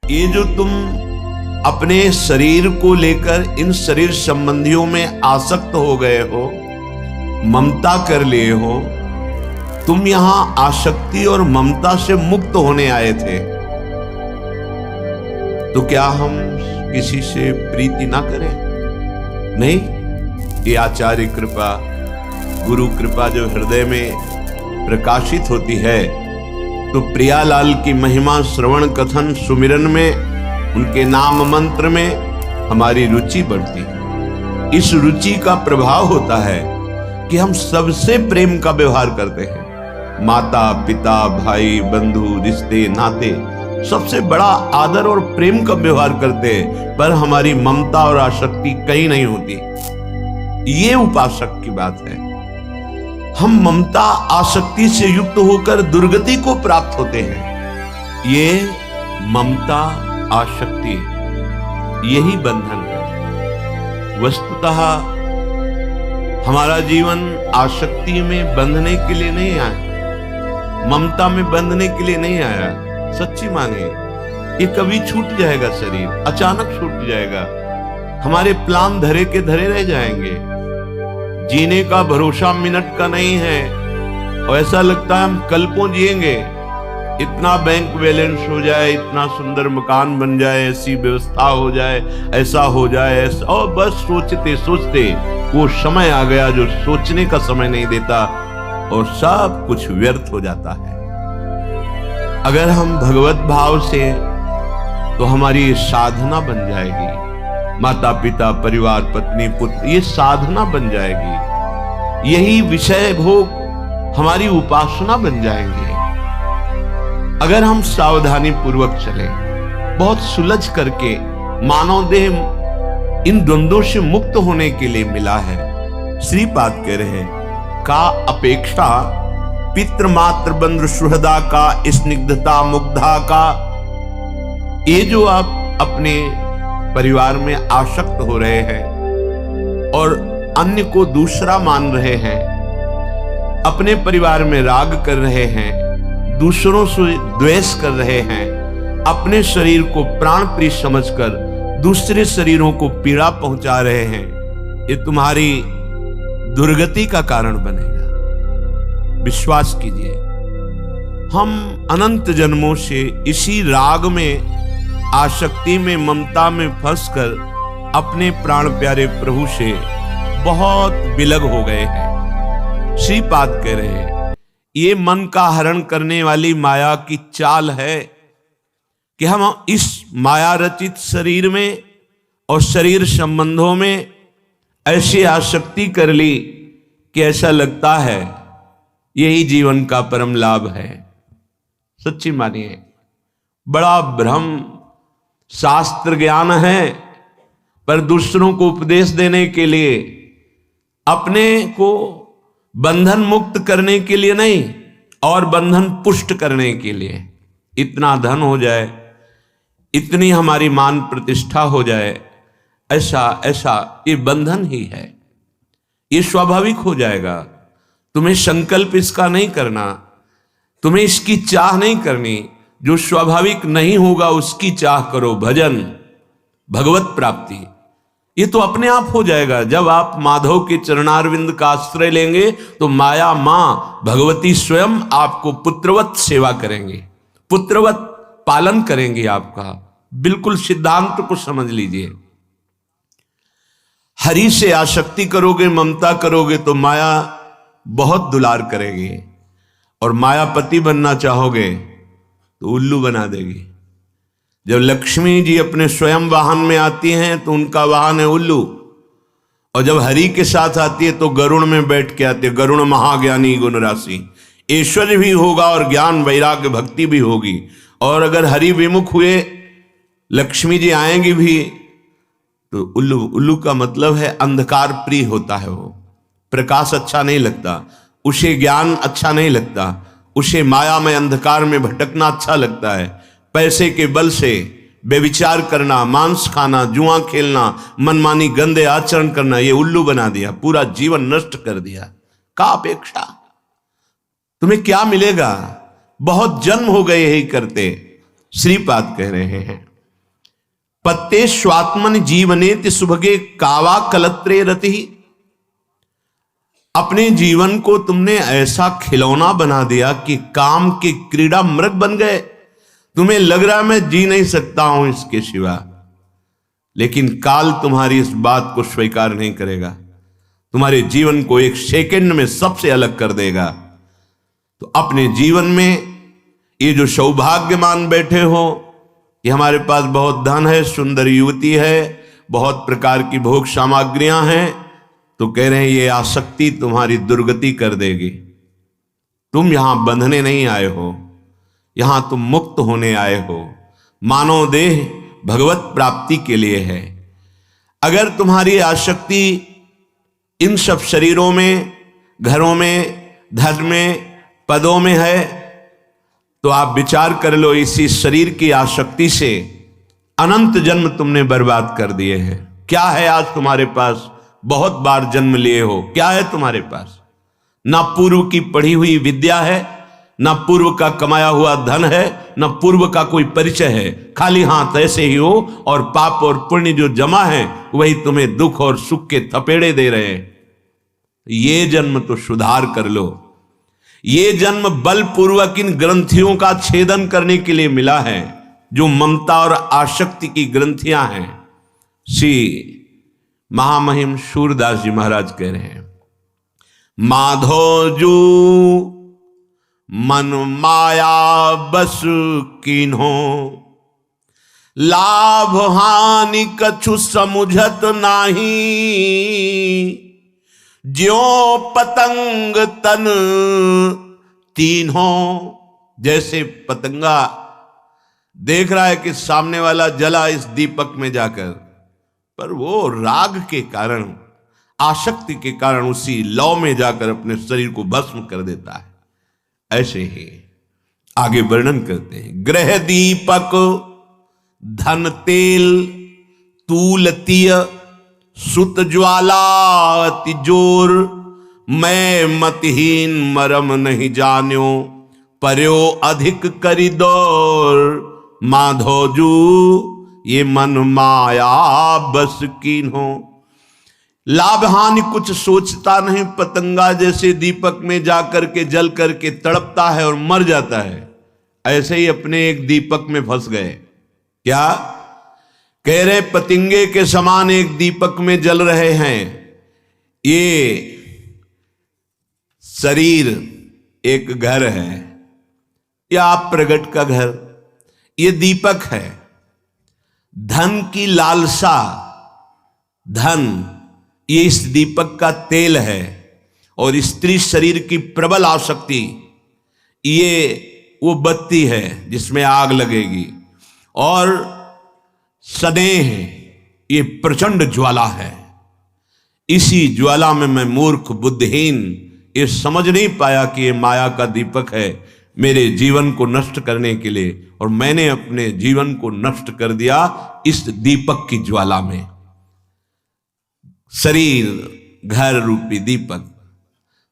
ये जो तुम अपने शरीर को लेकर इन शरीर संबंधियों में आसक्त हो गए हो, ममता कर लिए हो, तुम यहां आसक्ति और ममता से मुक्त होने आए थे, तो क्या हम किसी से प्रीति ना करें? नहीं, ये आचार्य कृपा, गुरु कृपा जो हृदय में प्रकाशित होती है, तो प्रियालाल की महिमा श्रवण कथन सुमिरन में, उनके नाम मंत्र में हमारी रुचि बढ़ती है। इस रुचि का प्रभाव होता है कि हम सबसे प्रेम का व्यवहार करते हैं। माता पिता भाई बंधु रिश्ते नाते सबसे बड़ा आदर और प्रेम का व्यवहार करते हैं, पर हमारी ममता और आसक्ति कहीं नहीं होती। ये उपासक की बात है। हम ममता आसक्ति से युक्त होकर दुर्गति को प्राप्त होते हैं। ये ममता आसक्ति यही बंधन है। वस्तुतः हमारा जीवन आसक्ति में बंधने के लिए नहीं आया, ममता में बंधने के लिए नहीं आया। सच्ची माने, ये कभी छूट जाएगा, शरीर अचानक छूट जाएगा, हमारे प्लान धरे के धरे रह जाएंगे। जीने का भरोसा मिनट का नहीं है, और ऐसा लगता है हम कल को जिएंगे। इतना बैंक बैलेंस हो जाए, इतना सुंदर मकान बन जाए, ऐसी व्यवस्था हो जाए, ऐसा हो जाए, ऐसा, और बस सोचते सोचते वो समय आ गया जो सोचने का समय नहीं देता, और सब कुछ व्यर्थ हो जाता है। अगर हम भगवत भाव से, तो हमारी साधना बन जाएगी। माता पिता परिवार पत्नी पुत्र, ये साधना बन जाएगी। यही विषय भोग हमारी उपासना बन जाएंगे। अगर हम सावधानी पूर्वक चलें, बहुत सुलझ करके, मानव देह इन द्वंद्वों से मुक्त होने के लिए मिला है। श्रीपाद कह रहे हैं, का अपेक्षा पितृमात्र बंधु सुहृदा का स्निग्धता मुग्धा का। ये जो आप अपने परिवार में आसक्त हो रहे हैं और अन्य को दूसरा मान रहे हैं, अपने परिवार में राग कर रहे हैं, दूसरों से द्वेष कर रहे हैं, अपने शरीर को प्राण प्रिय समझकर दूसरे शरीरों को पीड़ा पहुंचा रहे हैं, ये तुम्हारी दुर्गति का कारण बनेगा। विश्वास कीजिए, हम अनंत जन्मों से इसी राग में, आसक्ति में, ममता में फंसकर अपने प्राण प्यारे प्रभु से बहुत विलग हो गए हैं। श्रीपाद कह रहे हैं, ये मन का हरण करने वाली माया की चाल है कि हम इस माया रचित शरीर में और शरीर संबंधों में ऐसी आसक्ति कर ली कि ऐसा लगता है यही जीवन का परम लाभ है। सच्ची मानिए, बड़ा भ्रम। शास्त्र ज्ञान है, पर दूसरों को उपदेश देने के लिए, अपने को बंधन मुक्त करने के लिए नहीं, और बंधन पुष्ट करने के लिए। इतना धन हो जाए, इतनी हमारी मान प्रतिष्ठा हो जाए, ऐसा ऐसा ये बंधन ही है। ये स्वाभाविक हो जाएगा। तुम्हें संकल्प इसका नहीं करना, तुम्हें इसकी चाह नहीं करनी। जो स्वाभाविक नहीं होगा उसकी चाह करो। भजन, भगवत प्राप्ति, ये तो अपने आप हो जाएगा। जब आप माधव के चरणारविंद का आश्रय लेंगे, तो माया मां भगवती स्वयं आपको पुत्रवत सेवा करेंगे, पुत्रवत पालन करेंगे आपका। बिल्कुल सिद्धांत को समझ लीजिए। हरि से आसक्ति करोगे, ममता करोगे, तो माया बहुत दुलार करेगी, और मायापति बनना चाहोगे तो उल्लू बना देगी। जब लक्ष्मी जी अपने स्वयं वाहन में आती हैं, तो उनका वाहन है उल्लू, और जब हरि के साथ आती है तो गरुड़ में बैठ के आती है। गरुड़ महाज्ञानी गुण राशि, ऐश्वर्य भी होगा और ज्ञान वैराग्य भक्ति भी होगी। और अगर हरि विमुख हुए, लक्ष्मी जी आएंगी भी, तो उल्लू। उल्लू का मतलब है अंधकार प्रिय होता है। वो प्रकाश अच्छा नहीं लगता, उसे ज्ञान अच्छा नहीं लगता, उसे माया में अंधकार में भटकना अच्छा लगता है। पैसे के बल से बेविचार करना, मांस खाना, जुआ खेलना, मनमानी गंदे आचरण करना, ये उल्लू बना दिया, पूरा जीवन नष्ट कर दिया। का अपेक्षा? तुम्हें क्या मिलेगा? बहुत जन्म हो गए यही करते। श्रीपाद कह रहे हैं, पत्ते स्वात्मन जीवने सुभगे कावा कलत्रे रति। अपने जीवन को तुमने ऐसा खिलौना बना दिया कि काम के क्रीड़ा मृग बन गए। तुम्हें लग रहा मैं जी नहीं सकता हूं इसके सिवा, लेकिन काल तुम्हारी इस बात को स्वीकार नहीं करेगा, तुम्हारे जीवन को एक सेकंड में सबसे अलग कर देगा। तो अपने जीवन में ये जो सौभाग्यमान बैठे हो कि हमारे पास बहुत धन है, सुंदर युवती है, बहुत प्रकार की भोग सामग्रियां हैं, तो कह रहे हैं ये आसक्ति तुम्हारी दुर्गति कर देगी। तुम यहां बंधने नहीं आए हो, यहां तुम मुक्त होने आए हो। मानव देह भगवत प्राप्ति के लिए है। अगर तुम्हारी आसक्ति इन सब शरीरों में, घरों में, धन में, पदों में है, तो आप विचार कर लो, इसी शरीर की आसक्ति से अनंत जन्म तुमने बर्बाद कर दिए हैं। क्या है आज तुम्हारे पास? बहुत बार जन्म लिए हो, क्या है तुम्हारे पास? ना पूर्व की पढ़ी हुई विद्या है, ना पूर्व का कमाया हुआ धन है, ना पूर्व का कोई परिचय है। खाली हाथ ऐसे ही हो, और पाप और पुण्य जो जमा है वही तुम्हें दुख और सुख के थपेड़े दे रहे हैं। ये जन्म तो सुधार कर लो। ये जन्म बलपूर्वक इन ग्रंथियों का छेदन करने के लिए मिला है, जो ममता और आसक्ति की ग्रंथियां हैं। श्री महामहिम सूरदास जी महाराज कह रहे हैं, माधो जू मन माया बस कीन्हो, लाभ हानि कछु समुझत नाही, ज्यों पतंग तन तीन्हों। जैसे पतंगा देख रहा है कि सामने वाला जला इस दीपक में जाकर, पर वो राग के कारण, आसक्ति के कारण उसी लौ में जाकर अपने शरीर को भस्म कर देता है। ऐसे ही आगे वर्णन करते हैं, ग्रह दीपक धन तेल तूल तिय सुत ज्वाला अति जोर, मैं मतहीन मरम नहीं जान्यो, पर्यो अधिक करी दौर, माधोजू ये मन माया बस कीन्हो। लाभ हानि कुछ सोचता नहीं, पतंगा जैसे दीपक में जाकर के जल करके तड़पता है और मर जाता है, ऐसे ही अपने एक दीपक में फंस गए। क्या कह रहे? पतंगे के समान एक दीपक में जल रहे हैं। ये शरीर एक घर है, या आप प्रगट का घर, ये दीपक है। धन की लालसा, धन ये इस दीपक का तेल है, और स्त्री शरीर की प्रबल आसक्ति ये वो बत्ती है जिसमें आग लगेगी, और स्नेह ये प्रचंड ज्वाला है। इसी ज्वाला में मैं मूर्ख बुद्धिहीन ये समझ नहीं पाया कि ये माया का दीपक है मेरे जीवन को नष्ट करने के लिए, और मैंने अपने जीवन को नष्ट कर दिया इस दीपक की ज्वाला में। शरीर घर रूपी दीपक,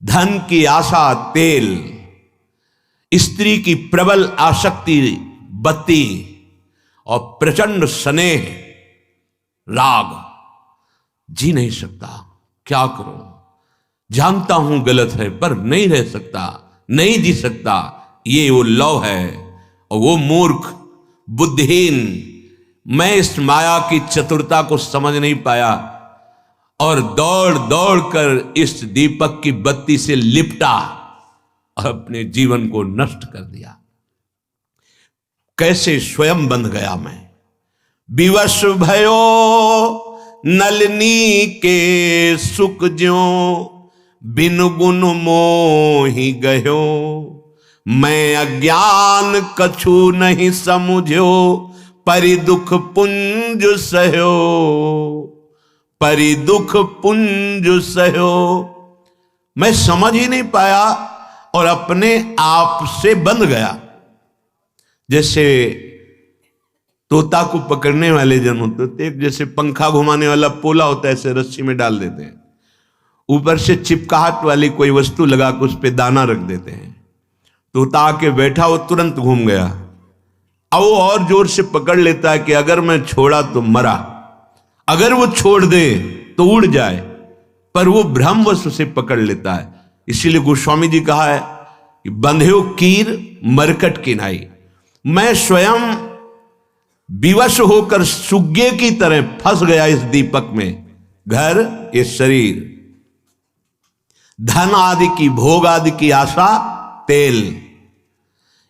धन की आशा तेल, स्त्री की प्रबल आसक्ति बत्ती, और प्रचंड स्नेह राग। जी नहीं सकता, क्या करूं? जानता हूं गलत है, पर नहीं रह सकता, नहीं जी सकता। ये वो लौ है, और वो मूर्ख बुद्धिहीन, मैं इस माया की चतुरता को समझ नहीं पाया, और दौड़ दौड़ कर इस दीपक की बत्ती से लिपटा और अपने जीवन को नष्ट कर दिया। कैसे स्वयं बंध गया मैं। विवश भयो नलिनी के सुख ज्यों, बिन गुण मोहि गयो, मैं अज्ञान कछु नहीं समुझो, परि दुख पुंज सहयो, परि दुख पुंज सहयो। मैं समझ ही नहीं पाया और अपने आप से बंध गया। जैसे तोता को पकड़ने वाले जन होते थे, जैसे पंखा घुमाने वाला पोला होता है, ऐसे रस्सी में डाल देते हैं, ऊपर से चिपकाहट वाली कोई वस्तु लगा के उस पर दाना रख देते हैं। तोता आके बैठा, वो तुरंत घूम गया। अब वो और जोर से पकड़ लेता है कि अगर मैं छोड़ा तो मरा, अगर वो छोड़ दे तो उड़ जाए, पर वो भ्रमवश उसे पकड़ लेता है। इसीलिए गोस्वामी जी कहा है कि बंध्यो कीर मरकट किनाई, मैं स्वयं विवश होकर सुग्गे की तरह फंस गया इस दीपक में। घर, ये शरीर, धन आदि की, भोग आदि की आशा, तेल,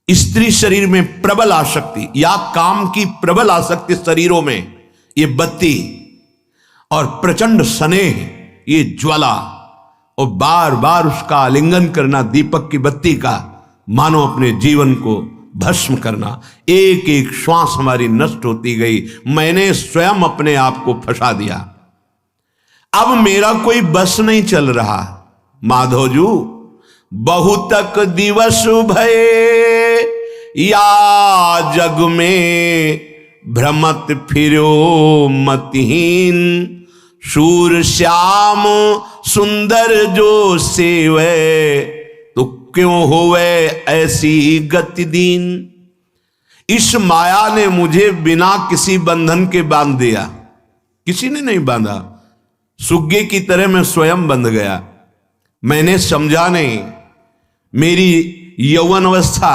स्त्री शरीर में प्रबल आसक्ति या काम की प्रबल आसक्ति शरीरों में, ये बत्ती, और प्रचंड स्नेह, ये ज्वाला, और बार बार उसका आलिंगन करना दीपक की बत्ती का, मानो अपने जीवन को भस्म करना। एक एक श्वास हमारी नष्ट होती गई, मैंने स्वयं अपने आप को फंसा दिया। अब मेरा कोई बस नहीं चल रहा। माधोजू बहुतक दिवस भये या जग में भ्रमत फिरो मतिहीन, शूर श्याम सुंदर जो सेवे, तो क्यों होवे ऐसी गति दीन। इस माया ने मुझे बिना किसी बंधन के बांध दिया, किसी ने नहीं बांधा, सुग्गे की तरह मैं स्वयं बंध गया। मैंने समझा नहीं, मेरी यौवन अवस्था